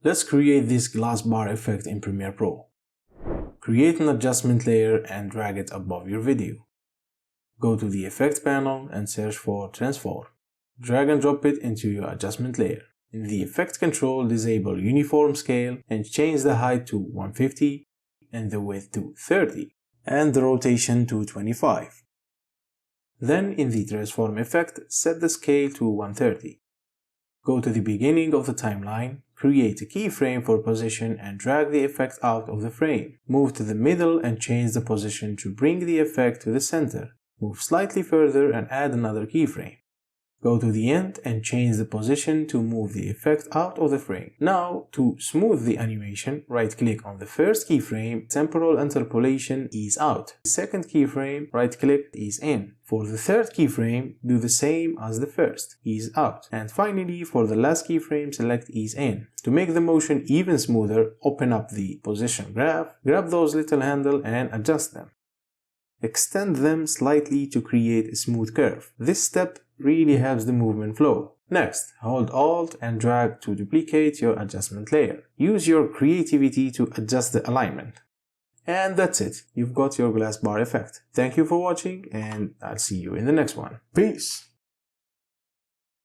Let's create this glass bar effect in Premiere Pro. Create an adjustment layer and drag it above your video. Go to the Effect panel and search for Transform. Drag and drop it into your adjustment layer. In the Effect control, disable Uniform Scale and change the height to 150 and the width to 30 and the rotation to 25. Then in the Transform effect, set the scale to 130. Go to the beginning of the timeline, create a keyframe for position and drag the effect out of the frame. Move to the middle and change the position to bring the effect to the center. Move slightly further and add another keyframe. Go to the end and change the position to move the effect out of the frame. Now, to smooth the animation, right-click on the first keyframe, temporal interpolation, ease out. The second keyframe, right-click, ease in. For the third keyframe, do the same as the first, ease out. And finally, for the last keyframe, select ease in. To make the motion even smoother, open up the position graph, grab those little handles and adjust them. Extend them slightly to create a smooth curve. This step really helps the movement flow. Next, hold Alt and drag to duplicate your adjustment layer. Use your creativity to adjust the alignment. And that's it. You've got your glass bar effect. Thank you for watching and I'll see you in the next one. Peace!